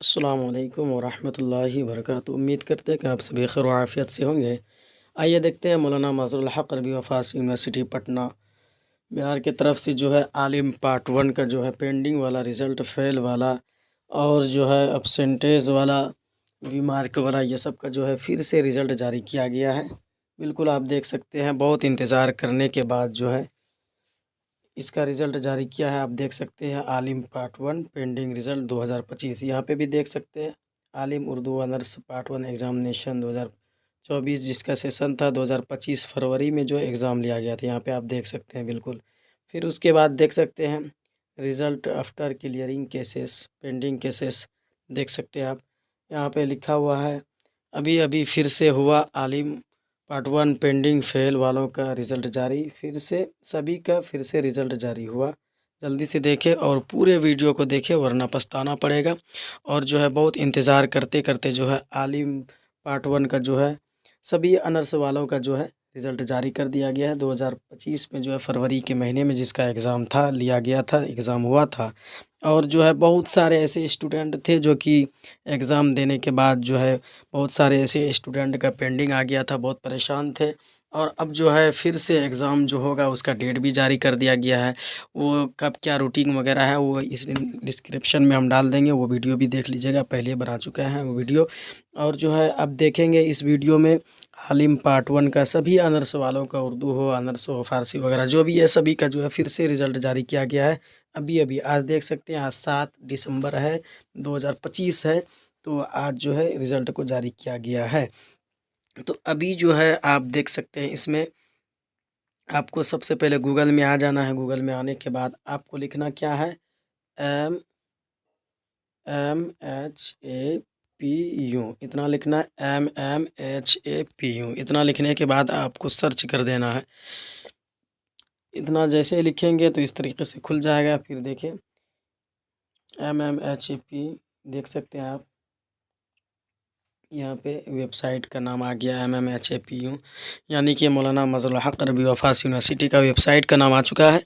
अस्सलाम वालेकुम वरहमतुल्लाहि वबरकातुहू। उम्मीद करते हैं कि आप सभी खैर आफियत से होंगे। आइए देखते हैं मौलाना मज़हरुल हक़ अरबी व फ़ारसी यूनिवर्सिटी पटना बिहार की तरफ से जो है आलिम पार्ट 1 का जो है पेंडिंग वाला रिज़ल्ट, फ़ेल वाला और जो है एब्सेंटेज वाला, वी-मार्क वाला, ये सब का जो है फिर से रिज़ल्ट जारी किया गया है। बिल्कुल आप देख सकते हैं, बहुत इंतज़ार करने के बाद जो है इसका रिज़ल्ट जारी किया है। आप देख सकते हैं आलिम पार्ट 1 पेंडिंग रिज़ल्ट 2025। यहाँ पे भी देख सकते हैं आलिम उर्दू ऑनर्स पार्ट 1 एग्ज़ामिनेशन 2024 जिसका सेशन था 2025 फरवरी में जो एग्ज़ाम लिया गया था। यहाँ पे आप देख सकते हैं बिल्कुल। फिर उसके बाद देख सकते हैं result after clearing cases, pending cases देख सकते हैं आप। यहाँ पे लिखा हुआ है अभी-अभी फिर से हुआ आलिम पार्ट 1 पेंडिंग फ़ेल वालों का रिज़ल्ट जारी। फिर से सभी का फिर से रिज़ल्ट जारी हुआ। जल्दी से देखें और पूरे वीडियो को देखें वरना पछताना पड़ेगा। और जो है बहुत इंतज़ार करते-करते जो है आलिम पार्ट 1 का जो है सभी ऑनर्स वालों का जो है रिज़ल्ट जारी कर दिया गया है। 2025 में जो है फरवरी के महीने में जिसका एग्ज़ाम था लिया गया था, एग्ज़ाम हुआ था। और जो है बहुत सारे ऐसे स्टूडेंट थे जो कि एग्ज़ाम देने के बाद जो है बहुत सारे ऐसे स्टूडेंट का पेंडिंग आ गया था, बहुत परेशान थे। और अब जो है फिर से एग्ज़ाम जो होगा उसका डेट भी जारी कर दिया गया है। वो कब क्या रूटीन वगैरह है वो इस डिस्क्रिप्शन में हम डाल देंगे, वो वीडियो भी देख लीजिएगा, पहले बना चुके हैं वो वीडियो। और जो है अब देखेंगे इस वीडियो में आलिम पार्ट 1 का सभी ऑनर्स वालों का, उर्दू हो, ऑनर्स हो, फ़ारसी वगैरह जो भी है सभी का जो है फिर से रिज़ल्ट जारी किया गया है। अभी-अभी आज देख सकते हैं, आज 7 दिसंबर है, 2025 है। तो आज जो है रिज़ल्ट को जारी किया गया है। तो अभी जो है आप देख सकते हैं इसमें आपको सबसे पहले गूगल में आ जाना है। गूगल में आने के बाद आपको लिखना क्या है, M M H A P U, इतना लिखना है, MMHAPU। इतना लिखने के बाद आपको सर्च कर देना है। इतना जैसे लिखेंगे तो इस तरीके से खुल जाएगा। फिर देखिए MMHAP देख सकते हैं आप, यहाँ पे वेबसाइट का नाम आ गया MMHAPU, यानी कि मौलाना मज़हरुल हक़ अरबी व फ़ारसी यूनिवर्सिटी का वेबसाइट का नाम आ चुका है।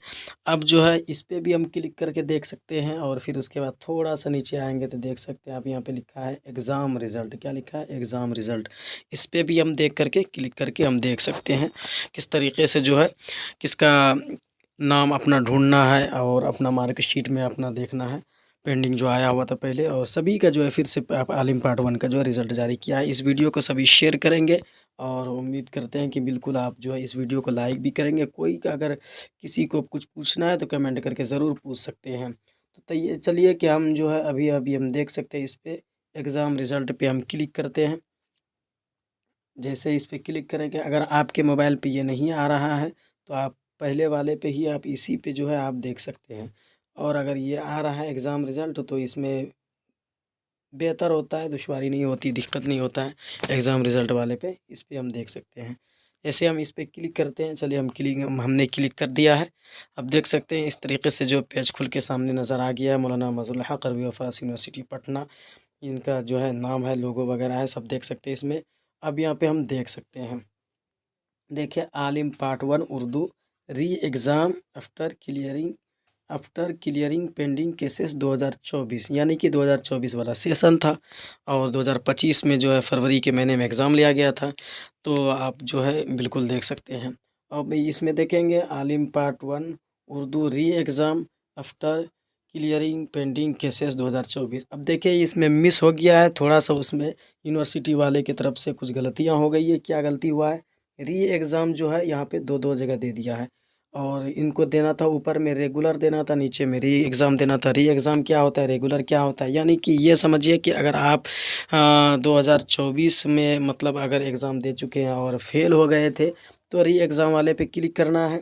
अब जो है इस पे भी हम क्लिक करके देख सकते हैं। और फिर उसके बाद थोड़ा-सा नीचे आएँगे तो देख सकते हैं आप, यहाँ पे लिखा है एग्ज़ाम रिज़ल्ट। क्या लिखा है? Exam result. इस पे भी हम देख करके क्लिक करके हम देख सकते हैं किस तरीके से जो है किसका नाम अपना ढूँढना है और अपना मार्कशीट में अपना देखना है। पेंडिंग जो आया हुआ था पहले, और सभी का जो है फिर से आप आलिम पार्ट 1 का जो है रिज़ल्ट जारी किया है। इस वीडियो को सभी शेयर करेंगे और उम्मीद करते हैं कि बिल्कुल आप जो है इस वीडियो को लाइक भी करेंगे। कोई का अगर किसी को कुछ पूछना है तो कमेंट करके ज़रूर पूछ सकते हैं। तो तइए चलिए कि हम जो है अभी-अभी हम देख सकते हैं इस पे एग्ज़ाम रिज़ल्ट पे हम क्लिक करते हैं। जैसे इस पे क्लिक करेंगे, अगर आपके मोबाइल पे ये नहीं आ रहा है तो आप पहले वाले पे ही आप इसी पे जो है आप देख सकते हैं। और अगर ये आ रहा है एग्ज़ाम रिज़ल्ट तो इसमें बेहतर होता है, दुश्वारी नहीं होती, दिक्कत नहीं होता है। एग्ज़ाम रिज़ल्ट वाले पे इस पे हम देख सकते हैं। जैसे हम इस पे क्लिक करते हैं, चलिए हमने क्लिक कर दिया है। अब देख सकते हैं इस तरीके से जो पेज खुल के सामने नज़र आ गया है। मौलाना मज़हरुल हक़ अरबी व फ़ारसी यूनिवर्सिटी पटना, इनका जो है नाम है, लोगो वगैरह है, सब देख सकते हैं इसमें। अब यहाँ पे हम देख सकते हैं, देखिए आलिम पार्ट 1 उर्दू री exam after clearing pending cases 2024, यानी कि 2024 वाला सेशन था। और 2025 में जो है फरवरी के महीने में एग्ज़ाम लिया गया था। तो आप जो है बिल्कुल देख सकते हैं। अब इसमें देखेंगे आलिम पार्ट 1 उर्दू री exam after clearing pending cases 2024। अब देखिए इसमें मिस हो गया है थोड़ा-सा, उसमें यूनिवर्सिटी वाले की तरफ से कुछ गलतियाँ हो गई है। क्या गलती हुआ है? री एग्ज़ाम जो है यहाँ पे 2-2 जगह दे दिया है। और इनको देना था, ऊपर में रेगुलर देना था, नीचे में री एग्ज़ाम देना था। री एग्ज़ाम क्या होता है, रेगुलर क्या होता है? यानी कि ये समझिए कि अगर आप 2024 में मतलब अगर एग्ज़ाम दे चुके हैं और फ़ेल हो गए थे तो री एग्ज़ाम वाले पे क्लिक करना है।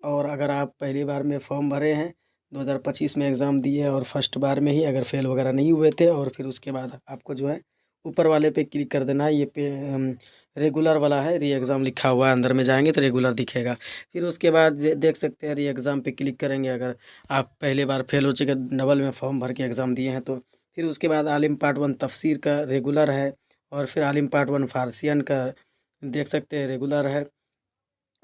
और अगर आप पहली बार में फॉर्म भरे हैं, 2025 में एग्ज़ाम दिए और फर्स्ट बार में ही अगर फ़ेल वगैरह नहीं हुए थे, और फिर उसके बाद आपको जो है ऊपर वाले पे क्लिक कर देना है। ये पे रेगुलर वाला है, री एग्ज़ाम लिखा हुआ है, अंदर में जाएँगे तो रेगुलर दिखेगा। फिर उसके बाद देख सकते हैं री एग्ज़ाम पे क्लिक करेंगे, अगर आप पहली बार फ़ेल हो चुके, डबल में फॉर्म भर के एग्ज़ाम दिए हैं तो। फिर उसके बाद आलिम पार्ट 1 तफ़सीर का रेगुलर है। और फिर आलिम पार्ट 1 फ़ारसियन का देख सकते हैं रेगुलर है।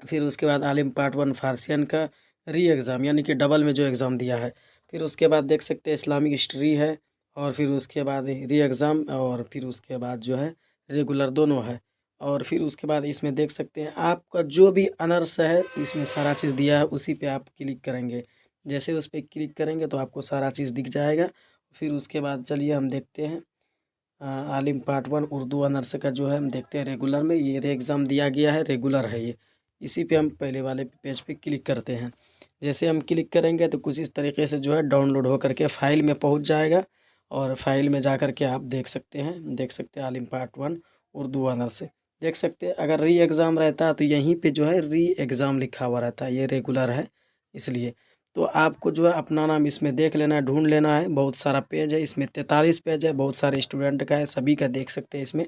फिर उसके बाद आलिम पार्ट 1 फ़ारसियन का री एग्ज़ाम, यानी कि डबल में जो एग्ज़ाम दिया है। फिर उसके बाद देख सकते हैं इस्लामिक हिस्ट्री है। और फिर उसके बाद री एग्ज़ाम और फिर उसके बाद जो है रेगुलर दोनों है। और फिर उसके बाद इसमें देख सकते हैं आपका जो भी ऑनर्स है इसमें सारा चीज़ दिया है, उसी पे आप क्लिक करेंगे। जैसे उस पे क्लिक करेंगे तो आपको सारा चीज़ दिख जाएगा। फिर उसके बाद चलिए हम देखते हैं आलिम पार्ट 1 उर्दू ऑनर्स का जो है हम देखते हैं रेगुलर में। ये रे एग्ज़ाम दिया गया है, रेगुलर है ये। इसी पे हम पहले वाले पेज पे क्लिक करते हैं। जैसे हम क्लिक करेंगे तो कुछ इस तरीके से जो है डाउनलोड हो करके फ़ाइल में पहुंच जाएगा। और फाइल में जा कर के आप देख सकते हैं आलिम पार्ट 1 उर्दू ऑनर्स से। देख सकते हैं अगर री एग्ज़ाम रहता है तो यहीं पे जो है री एग्ज़ाम लिखा हुआ रहता है, ये रेगुलर है इसलिए। तो आपको जो है अपना नाम इसमें देख लेना है, ढूंढ लेना है। बहुत सारा पेज है इसमें, 43 पेज है, बहुत सारे स्टूडेंट का है, सभी का देख सकते हैं इसमें।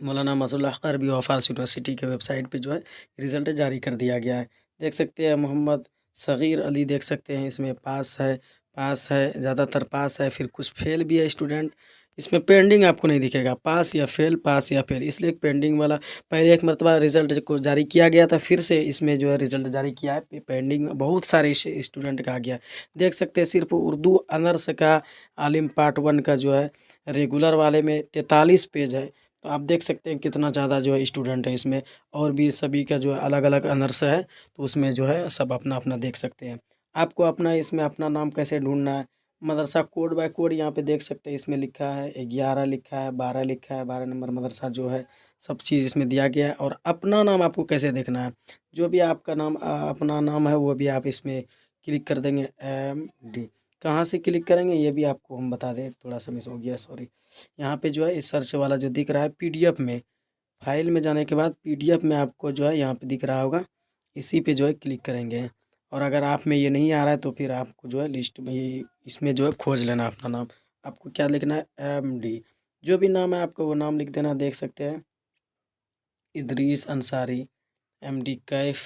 मौलाना मसरूल हक़ अरबी व फ़ारसी यूनिवर्सिटी के वेबसाइट पे जो है रिज़ल्ट जारी कर दिया गया है। देख सकते हैं मोहम्मद सग़ीर अली देख सकते हैं इसमें पास है, ज़्यादातर पास है, फिर कुछ फ़ेल भी है स्टूडेंट। इसमें पेंडिंग आपको नहीं दिखेगा, पास या फ़ेल, इसलिए पेंडिंग वाला पहले एक मरतबा रिज़ल्ट को जारी किया गया था, फिर से इसमें जो है रिज़ल्ट जारी किया है। पेंडिंग में बहुत सारे स्टूडेंट का आ गया। देख सकते हैं सिर्फ उर्दू ऑनर्स का आलिम पार्ट 1 का जो है रेगुलर वाले में 43 पेज है। तो आप देख सकते हैं कितना ज़्यादा जो है स्टूडेंट है इसमें। और भी सभी का जो है अलग-अलग ऑनर्स है, तो उसमें जो है सब अपना-अपना देख सकते हैं। आपको अपना इसमें अपना नाम कैसे ढूँढना है, मदरसा कोड बाय कोड यहाँ पे देख सकते हैं। इसमें लिखा है 11 लिखा है, 12 लिखा है, 12 नंबर मदरसा जो है, सब चीज़ इसमें दिया गया है। और अपना नाम आपको कैसे देखना है, जो भी आपका नाम अपना नाम है वो भी आप इसमें क्लिक कर देंगे MD। कहाँ से क्लिक करेंगे ये भी आपको हम बता दें, थोड़ा-सा मिस हो गया सॉरी। यहाँ पे जो है इस सर्च वाला जो दिख रहा है पीडीएफ में, फाइल में जाने के बाद पीडीएफ में आपको जो है यहाँ पे दिख रहा होगा, इसी पे जो है क्लिक करेंगे। और अगर आप में ये नहीं आ रहा है तो फिर आपको जो है लिस्ट में ये इसमें जो है खोज लेना अपना नाम। आपको क्या लिखना है MD, जो भी नाम है आपको वो नाम लिख देना। देख सकते हैं इदरीस अंसारी, MD कैफ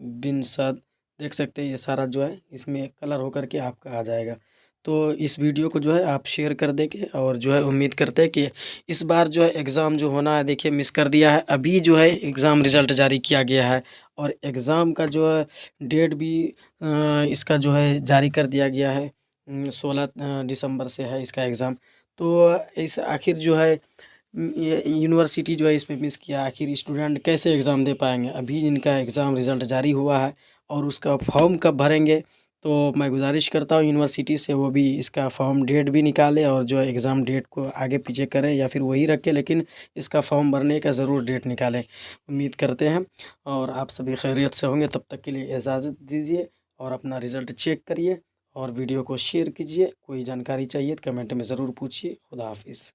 बिन सद, देख सकते हैं ये सारा जो है इसमें कलर होकर के आपका आ जाएगा। तो इस वीडियो को जो है आप शेयर कर देंगे और जो है उम्मीद करते हैं कि इस बार जो है एग्ज़ाम जो होना है, देखिए मिस कर दिया है। अभी जो है एग्ज़ाम रिज़ल्ट जारी किया गया है और एग्ज़ाम का जो है डेट भी इसका जो है जारी कर दिया गया है। 16 दिसंबर से है इसका एग्ज़ाम। तो इस आखिर जो है ये यूनिवर्सिटी जो है इसमें मिस किया, आखिर स्टूडेंट कैसे एग्ज़ाम दे पाएंगे। अभी इनका एग्ज़ाम रिज़ल्ट जारी हुआ है और उसका फॉर्म कब भरेंगे, तो मैं गुजारिश करता हूँ यूनिवर्सिटी से वो भी इसका फॉर्म डेट भी निकाले और जो है एग्ज़ाम डेट को आगे पीछे करें या फिर वही रखें, लेकिन इसका फॉर्म भरने का ज़रूर डेट निकालें। उम्मीद करते हैं और आप सभी खैरियत से होंगे। तब तक के लिए इजाज़त दीजिए और अपना रिज़ल्ट चेक करिए और वीडियो को शेयर कीजिए। कोई जानकारी चाहिए तो कमेंट में ज़रूर पूछिए। खुदा हाफिज़।